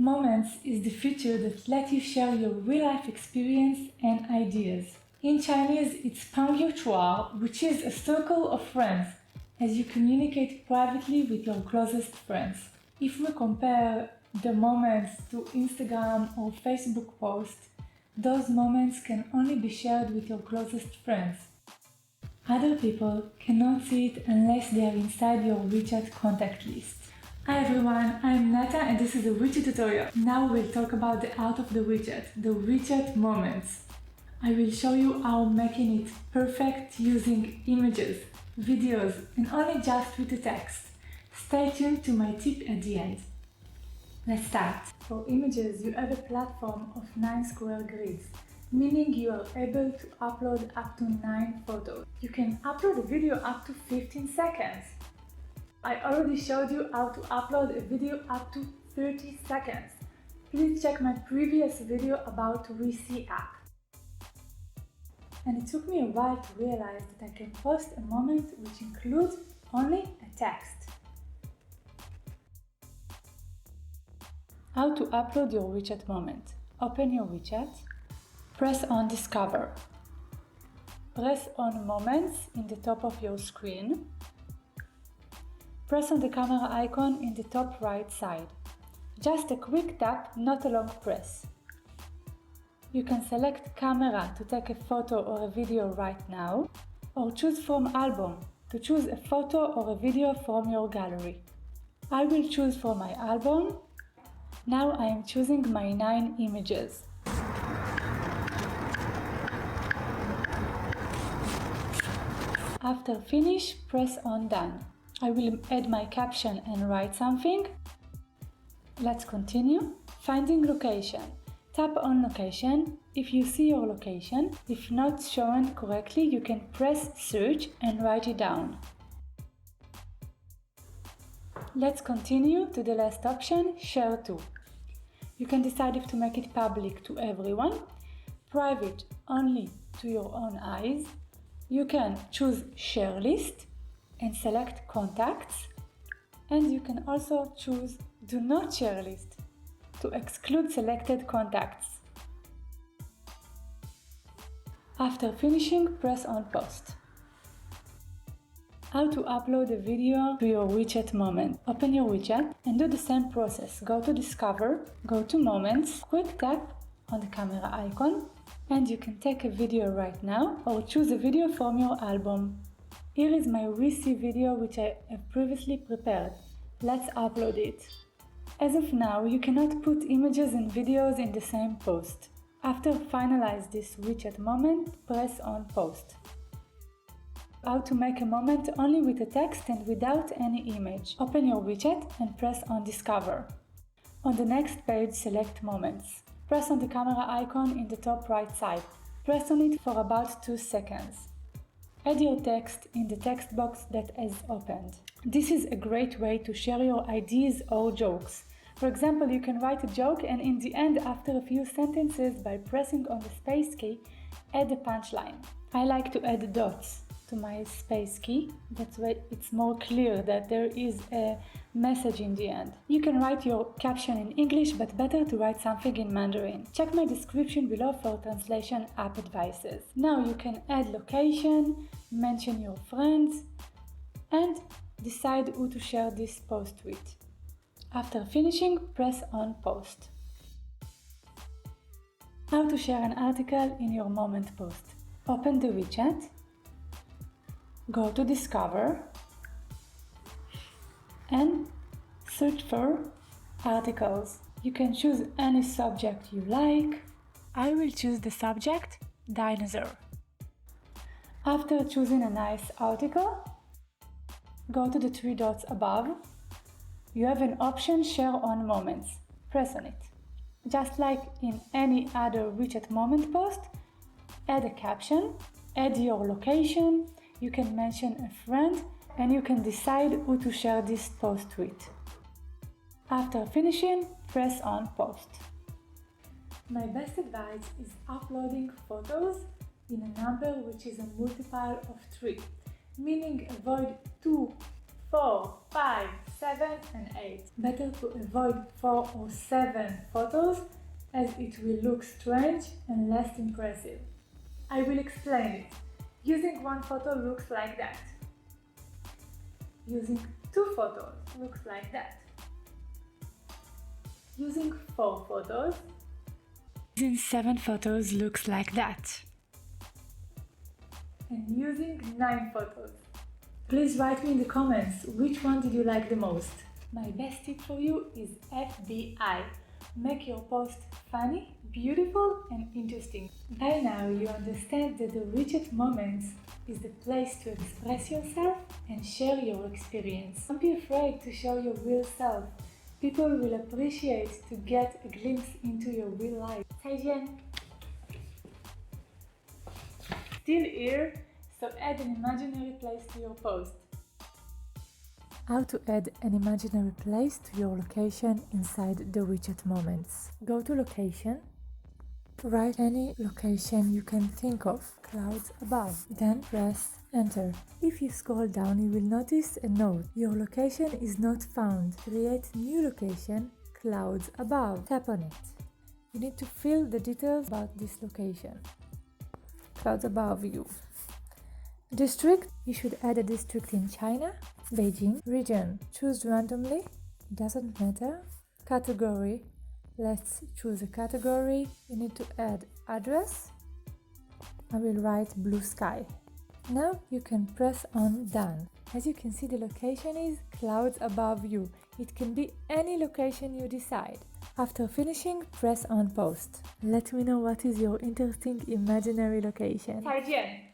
Moments is the feature that lets you share your real-life experience and ideas. In Chinese, it's Péngyǒu, which is a circle of friends, as you communicate privately with your closest friends. If we compare the moments to Instagram or Facebook posts, those moments can only be shared with your closest friends. Other people cannot see it unless they are inside your WeChat contact list. Hi everyone, I'm Nata and this is a WeChat tutorial. Now we'll talk about the art of the WeChat, the WeChat Moments. I will show you how making it perfect using images, videos and only just with the text. Stay tuned to my tip at the end. Let's start. For images, you have a platform of 9 square grids, meaning you are able to upload up to 9 photos. You can upload a video up to 15 seconds. I already showed you how to upload a video up to 30 seconds. Please check my previous video about WeChat app. And it took me a while to realize that I can post a moment which includes only a text. How to upload your WeChat moment. Open your WeChat. Press on Discover. Press on Moments in the top of your screen. Press on the camera icon in the top right side. Just a quick tap, not a long press. You can select Camera to take a photo or a video right now, or choose from Album to choose a photo or a video from your gallery. I will choose from my album. Now I am choosing my 9 images. After finish, press on Done. I will add my caption and write something. Let's continue. Finding location. Tap on location if you see your location. If not shown correctly, you can press search and write it down. Let's continue to the last option, share to. You can decide if to make it public to everyone, private only to your own eyes. You can choose share list and select contacts, and you can also choose do not share list to exclude selected contacts. After finishing, press on post. How to upload a video to your WeChat moment. Open your WeChat and do the same process. Go to Discover, go to Moments, quick tap on the camera icon, and you can take a video right now or choose a video from your album. Here is my WeChat video which I have previously prepared. Let's upload it. As of now, you cannot put images and videos in the same post. After finalize this WeChat moment, press on post. How to make a moment only with a text and without any image. Open your WeChat and press on Discover. On the next page, select Moments. Press on the camera icon in the top right side. Press on it for about 2 seconds. Add your text in the text box that is opened. This is a great way to share your ideas or jokes. For example, you can write a joke and in the end, after a few sentences, by pressing on the space key, add a punchline. I like to add dots to my space key. That way it's more clear that there is a message in the end. You can write your caption in English, but better to write something in Mandarin. Check my description below for translation app advices. Now you can add location, mention your friends, and decide who to share this post with. After finishing, press on post. How to share an article in your moment post. Open the WeChat. Go to Discover and search for articles. You can choose any subject you like. I will choose the subject dinosaur. After choosing a nice article, go to the 3 dots above. You have an option Share on Moments. Press on it. Just like in any other WeChat moment post, add a caption, add your location, you can mention a friend, and you can decide who to share this post with. After finishing, press on Post. My best advice is uploading photos in a number which is a multiple of 3, meaning avoid 2, 4, 5, 7 and 8. Better to avoid 4 or 7 photos as it will look strange and less impressive. I will explain it. Using one photo looks like that. Using 2 photos looks like that. Using 4 photos. Using 7 photos looks like that. And using 9 photos. Please write me in the comments which one did you like the most. My best tip for you is F.B.I. Make your post funny, beautiful and interesting. By now you understand that the WeChat Moments is the place to express yourself and share your experience. Don't be afraid to show your real self. People will appreciate to get a glimpse into your real life. 再见! Still here, so add an imaginary place to your post. How to add an imaginary place to your location inside the WeChat Moments. Go to location, write any location you can think of, clouds above, then press enter. If you scroll down you will notice a note, your location is not found. Create new location, clouds above, tap on it. You need to fill the details about this location. Clouds above you. District, you should add a district in China, Beijing. Region, choose randomly, doesn't matter. Category, let's choose a category. You need to add address. I will write blue sky. Now you can press on done. As you can see, the location is clouds above you. It can be any location you decide. After finishing, press on post. Let me know what is your interesting imaginary location. 再见!